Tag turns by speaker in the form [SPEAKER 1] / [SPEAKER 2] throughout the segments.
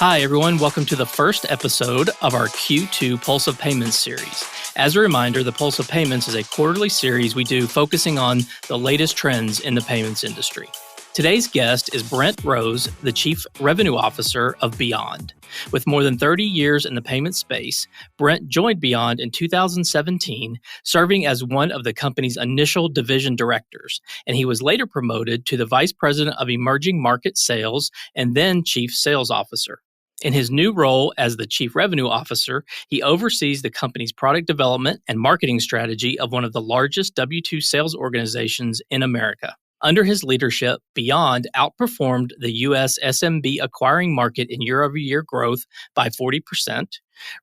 [SPEAKER 1] Hi, everyone. Welcome to the first episode of our Q2 Pulse of Payments series. As a reminder, the Pulse of Payments is a quarterly series we do focusing on the latest trends in the payments industry. Today's guest is Brent Rose, the Chief Revenue Officer of Beyond. With more than 30 years in the payment space, Brent joined Beyond in 2017, serving as one of the company's initial division directors, and he was later promoted to the Vice President of Emerging Market Sales and then Chief Sales Officer. In his new role as the Chief Revenue Officer, he oversees the company's product development and marketing strategy of one of the largest W-2 sales organizations in America. Under his leadership, Beyond outperformed the U.S. SMB acquiring market in year-over-year growth by 40%,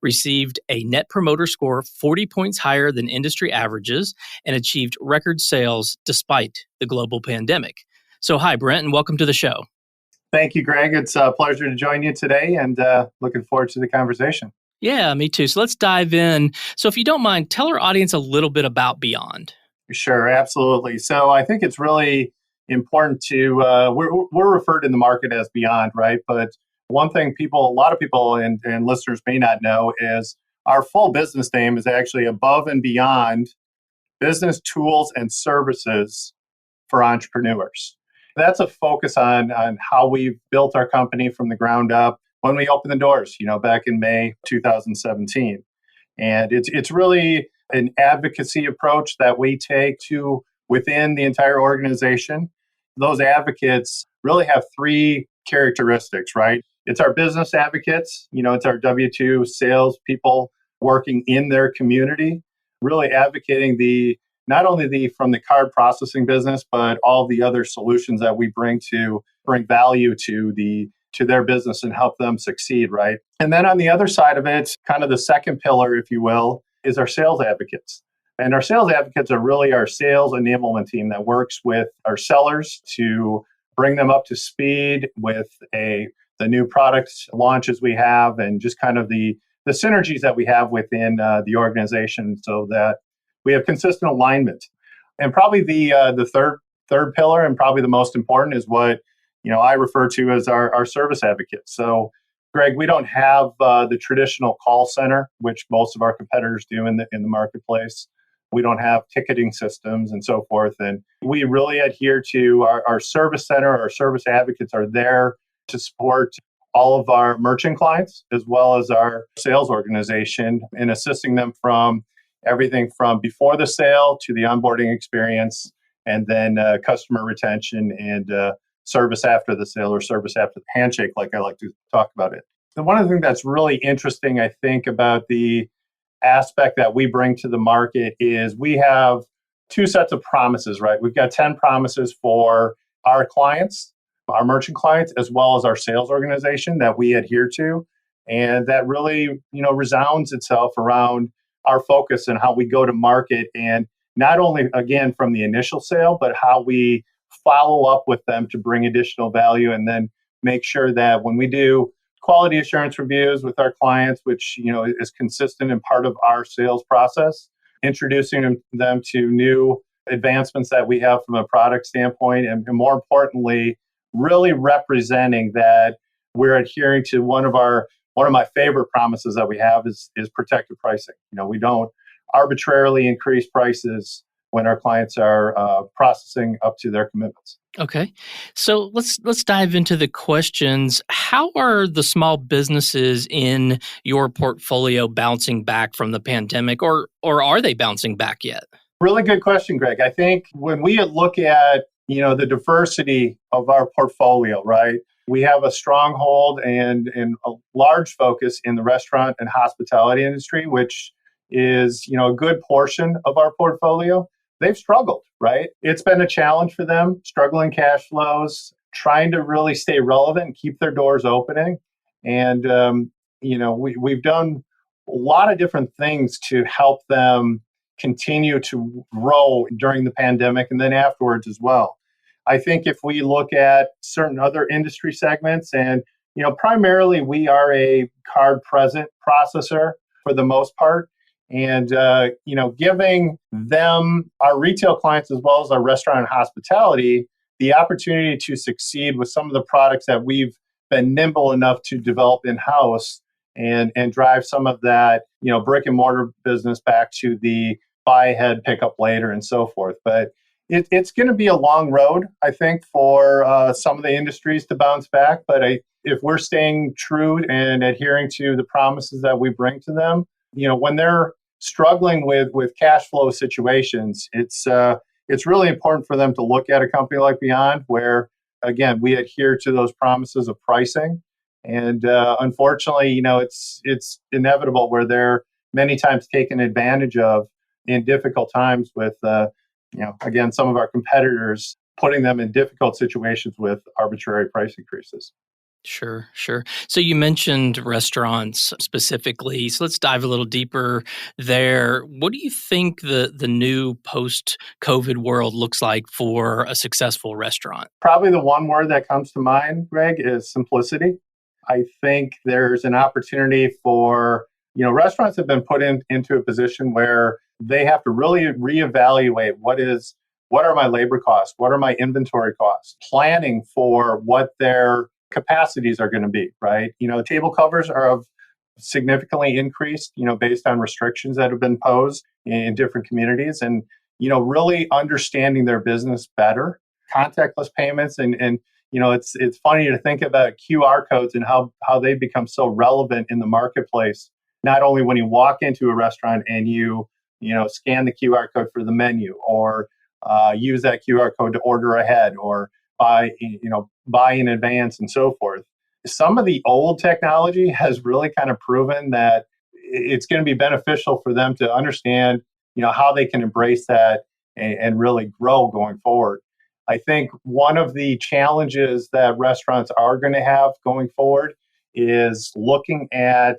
[SPEAKER 1] received a Net Promoter Score 40 points higher than industry averages, and achieved record sales despite the global pandemic. So hi, Brent, and welcome to the show.
[SPEAKER 2] Thank you, Greg. It's a pleasure to join you today and looking forward to the conversation.
[SPEAKER 1] Yeah, me too. So let's dive in. So if you don't mind, tell our audience a little bit about Beyond.
[SPEAKER 2] Sure, absolutely. So I think it's really important to, we're referred in the market as Beyond, right? But one thing a lot of people and listeners may not know is our full business name is actually Above and Beyond Business Tools and Services for Entrepreneurs. That's a focus on how we've built our company from the ground up when we opened the doors, back in May 2017. And it's really an advocacy approach that we take to within the entire organization. Those advocates really have three characteristics, right? It's our business advocates, it's our W-2 sales people working in their community, really advocating not only from the card processing business, but all the other solutions that we bring value to their business and help them succeed, right? And then on the other side of it, kind of the second pillar, if you will, is our sales advocates. And our sales advocates are really our sales enablement team that works with our sellers to bring them up to speed with the new product launches we have and just kind of the synergies that we have within the organization so that we have consistent alignment. And probably the third pillar and probably the most important is what I refer to as our service advocates. So, Greg, we don't have the traditional call center, which most of our competitors do in the marketplace. We don't have ticketing systems and so forth. And we really adhere to our service center. Our service advocates are there to support all of our merchant clients as well as our sales organization in assisting them from everything from before the sale to the onboarding experience and then customer retention and service after the sale or service after the handshake, like I like to talk about it. And one of the things that's really interesting, I think, about the aspect that we bring to the market is we have two sets of promises, right? We've got 10 promises for our clients, our merchant clients, as well as our sales organization that we adhere to. And that really, resounds itself around our focus and how we go to market. And not only, again, from the initial sale, but how we follow up with them to bring additional value and then make sure that when we do quality assurance reviews with our clients, which is consistent and part of our sales process, introducing them to new advancements that we have from a product standpoint, and more importantly, really representing that we're adhering to one of my favorite promises that we have is protected pricing. We don't arbitrarily increase prices when our clients are processing up to their commitments.
[SPEAKER 1] Okay. So let's dive into the questions. How are the small businesses in your portfolio bouncing back from the pandemic, or are they bouncing back yet?
[SPEAKER 2] Really good question, Greg. I think when we look at, the diversity of our portfolio, right? We have a stronghold and a large focus in the restaurant and hospitality industry, which is, a good portion of our portfolio. They've struggled, right? It's been a challenge for them, struggling cash flows, trying to really stay relevant and keep their doors opening. And, we've done a lot of different things to help them continue to grow during the pandemic and then afterwards as well. I think if we look at certain other industry segments and, primarily we are a card present processor for the most part. And, giving them, our retail clients, as well as our restaurant and hospitality, the opportunity to succeed with some of the products that we've been nimble enough to develop in-house and drive some of that, brick and mortar business back to the buy ahead, pick up later, and so forth. But it's going to be a long road, I think, for some of the industries to bounce back. But if we're staying true and adhering to the promises that we bring to them, when they're struggling with cash flow situations, it's really important for them to look at a company like Beyond, where again we adhere to those promises of pricing. And unfortunately, it's inevitable where they're many times taken advantage of in difficult times with, again, some of our competitors putting them in difficult situations with arbitrary price increases.
[SPEAKER 1] Sure, sure. So you mentioned restaurants specifically. So let's dive a little deeper there. What do you think the new post-COVID world looks like for a successful restaurant?
[SPEAKER 2] Probably the one word that comes to mind, Greg, is simplicity. I think there's an opportunity for, restaurants have been put into a position where they have to really reevaluate what are my labor costs? What are my inventory costs? Planning for what their capacities are going to be, right? Table covers are significantly increased, based on restrictions that have been posed in different communities, and, really understanding their business better. Contactless payments and it's funny to think about QR codes and how they've become so relevant in the marketplace. Not only when you walk into a restaurant and you scan the QR code for the menu, or use that QR code to order ahead, or buy in advance, and so forth. Some of the old technology has really kind of proven that it's going to be beneficial for them to understand, how they can embrace that and really grow going forward. I think one of the challenges that restaurants are going to have going forward is looking at,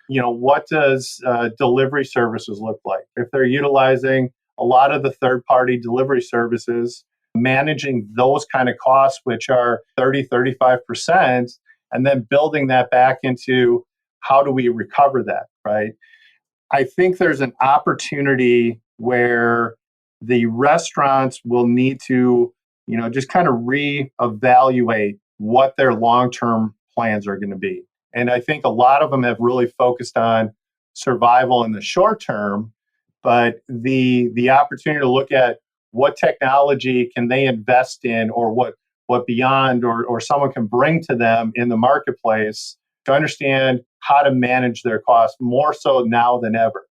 [SPEAKER 2] what does delivery services look like? If they're utilizing a lot of the third-party delivery services, managing those kind of costs, which are 30-35%, and then building that back into how do we recover that, right? I think there's an opportunity where the restaurants will need to, just kind of reevaluate what their long-term plans are going to be. And I think a lot of them have really focused on survival in the short term, but the opportunity to look at what technology can they invest in, or what Beyond or someone can bring to them in the marketplace to understand how to manage their costs more so now than ever.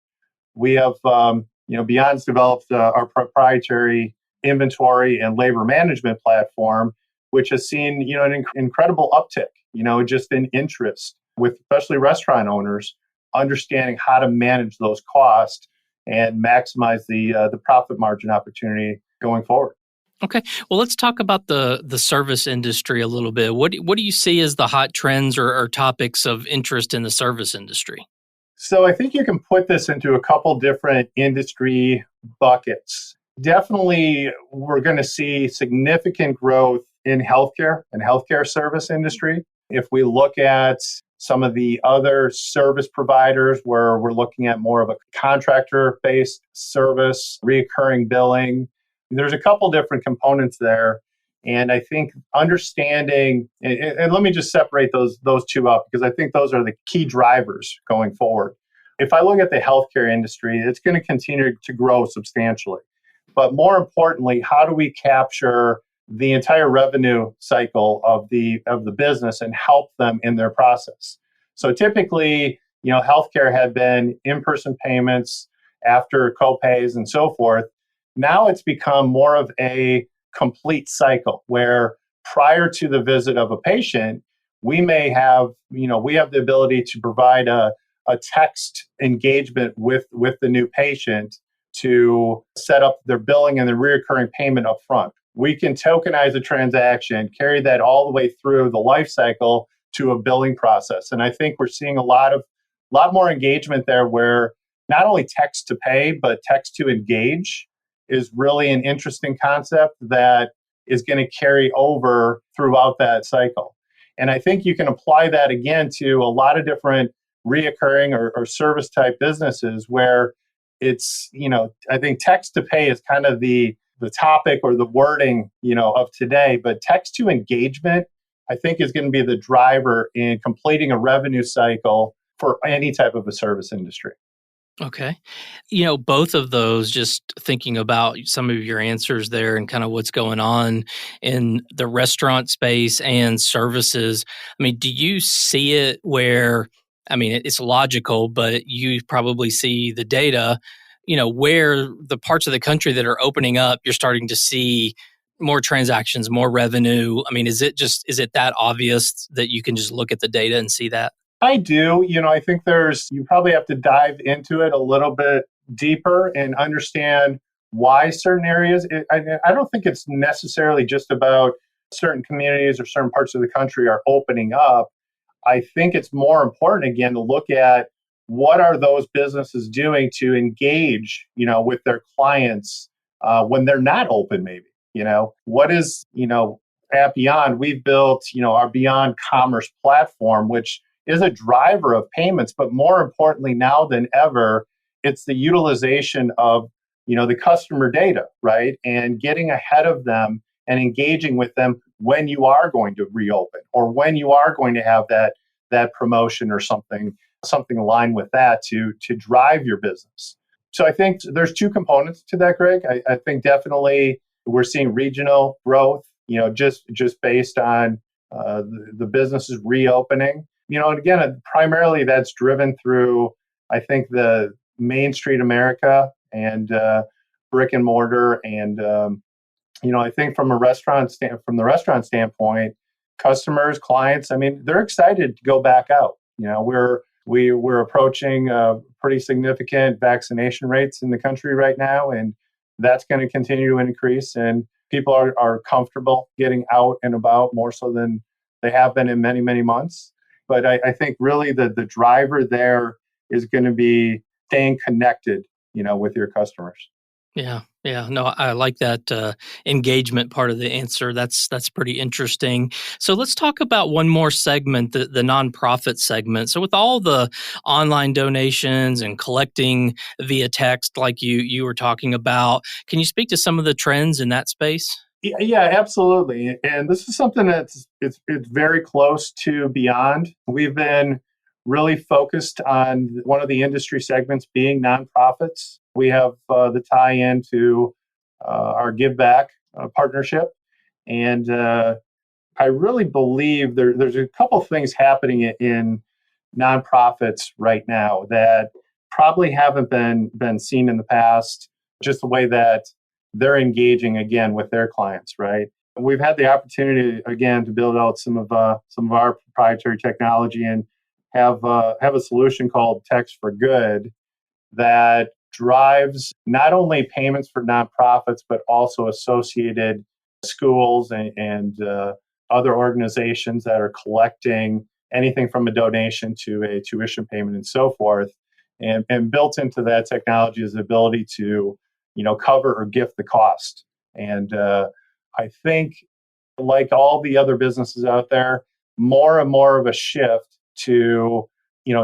[SPEAKER 2] We have, Beyond's developed our proprietary inventory and labor management platform, which has seen, an incredible uptick, just in interest with especially restaurant owners understanding how to manage those costs and maximize the profit margin opportunity going forward.
[SPEAKER 1] Okay, well, let's talk about the service industry a little bit. What do you see as the hot trends or topics of interest in the service industry?
[SPEAKER 2] So I think you can put this into a couple different industry buckets. Definitely, we're going to see significant growth in healthcare and healthcare service industry. If we look at some of the other service providers where we're looking at more of a contractor-based service, recurring billing, there's a couple different components there. And I think understanding, and let me just separate those two up, because I think those are the key drivers going forward. If I look at the healthcare industry, it's going to continue to grow substantially. But more importantly, how do we capture the entire revenue cycle of the business and help them in their process? So typically, healthcare had been in-person payments after co-pays and so forth. Now it's become more of a complete cycle where prior to the visit of a patient, we may have, we have the ability to provide a text engagement with the new patient to set up their billing and the recurring payment up front. We can tokenize a transaction, carry that all the way through the life cycle to a billing process. And I think we're seeing a lot more engagement there, where not only text to pay, but text to engage is really an interesting concept that is going to carry over throughout that cycle. And I think you can apply that again to a lot of different reoccurring or service type businesses where it's, I think text to pay is kind of the topic or the wording, of today, but text to engagement, I think is going to be the driver in completing a revenue cycle for any type of a service industry.
[SPEAKER 1] Okay. Both of those, just thinking about some of your answers there and kind of what's going on in the restaurant space and services. I mean, do you see it where, I mean, it's logical, but you probably see the data, where the parts of the country that are opening up, you're starting to see more transactions, more revenue. I mean, is it that obvious that you can just look at the data and see that?
[SPEAKER 2] I do. I think you probably have to dive into it a little bit deeper and understand why certain areas. I don't think it's necessarily just about certain communities or certain parts of the country are opening up. I think it's more important, again, to look at what are those businesses doing to engage, with their clients when they're not open, maybe. What is, at Beyond, we've built, our Beyond Commerce platform, which is a driver of payments, but more importantly now than ever, it's the utilization of the customer data, right? And getting ahead of them and engaging with them when you are going to reopen or when you are going to have that promotion or something aligned with that to drive your business. So I think there's two components to that, Greg. I think definitely we're seeing regional growth, just based on the businesses reopening. And again, primarily that's driven through, I think, the Main Street America and brick and mortar. And, I think from the restaurant standpoint, customers, clients, I mean, they're excited to go back out. We're approaching pretty significant vaccination rates in the country right now, and that's going to continue to increase. And people are comfortable getting out and about more so than they have been in many, many months. But I think really the driver there is going to be staying connected, with your customers.
[SPEAKER 1] Yeah. No, I like that engagement part of the answer. That's pretty interesting. So let's talk about one more segment, the nonprofit segment. So with all the online donations and collecting via text, like you were talking about, can you speak to some of the trends in that space?
[SPEAKER 2] Yeah, absolutely. And this is something it's very close to Beyond. We've been really focused on one of the industry segments being nonprofits. We have the tie-in to our Give Back partnership. And I really believe there's a couple things happening in nonprofits right now that probably haven't been seen in the past, just the way that they're engaging again with their clients, right? We've had the opportunity again to build out some of our proprietary technology and have a solution called Text for Good that drives not only payments for nonprofits but also associated schools and other organizations that are collecting anything from a donation to a tuition payment and so forth. And built into that technology is the ability to cover or gift the cost. And I think, like all the other businesses out there, more and more of a shift to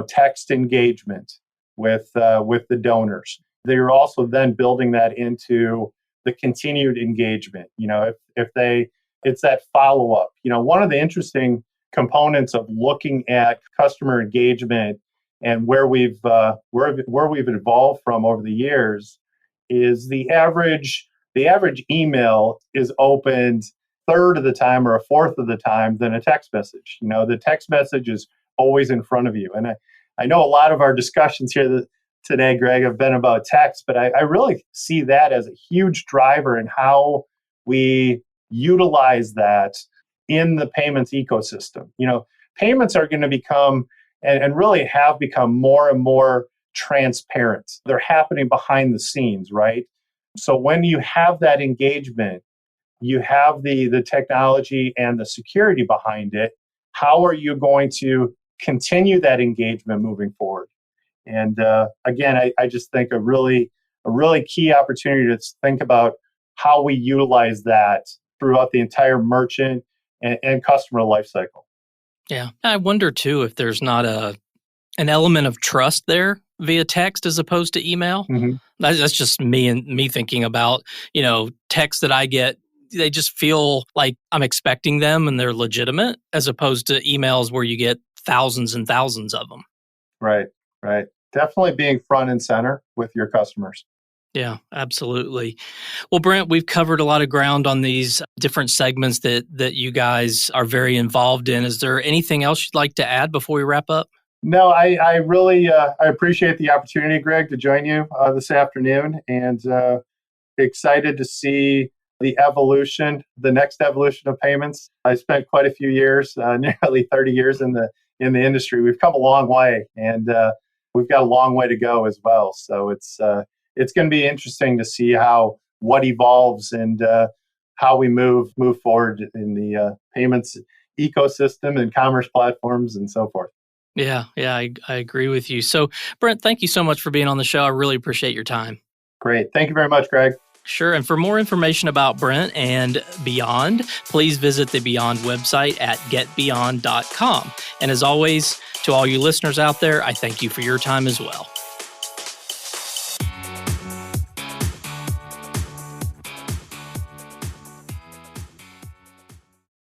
[SPEAKER 2] text engagement with the donors. They're also then building that into the continued engagement. It's that follow up. One of the interesting components of looking at customer engagement and where we've evolved from over the years is the average email is opened third of the time or a fourth of the time than a text message. The text message is always in front of you. And I know a lot of our discussions here today, Greg, have been about text, but I really see that as a huge driver in how we utilize that in the payments ecosystem. Payments are going to become and really have become more and more transparent. They're happening behind the scenes, right? So when you have that engagement, you have the technology and the security behind it. How are you going to continue that engagement moving forward? And again, I just think a really key opportunity to think about how we utilize that throughout the entire merchant and customer lifecycle.
[SPEAKER 1] Yeah. I wonder too if there's not an element of trust there via text as opposed to email.
[SPEAKER 2] Mm-hmm.
[SPEAKER 1] That's just me thinking about, text that I get they just feel like I'm expecting them and they're legitimate, as opposed to emails where you get thousands and thousands of them.
[SPEAKER 2] Right, right. Definitely being front and center with your customers.
[SPEAKER 1] Yeah, absolutely. Well, Brent, we've covered a lot of ground on these different segments that you guys are very involved in. Is there anything else you'd like to add before we wrap up?
[SPEAKER 2] No, I really I appreciate the opportunity, Greg, to join you this afternoon, and excited to see the evolution, the next evolution of payments. I spent quite a few years, nearly 30 years in the industry. We've come a long way, and we've got a long way to go as well. So it's going to be interesting to see what evolves and how we move forward in the payments ecosystem and commerce platforms and so forth.
[SPEAKER 1] Yeah, I agree with you. So, Brent, thank you so much for being on the show. I really appreciate your time.
[SPEAKER 2] Great. Thank you very much, Greg.
[SPEAKER 1] Sure. And for more information about Brent and Beyond, please visit the Beyond website at getbeyond.com. And as always, to all you listeners out there, I thank you for your time as well.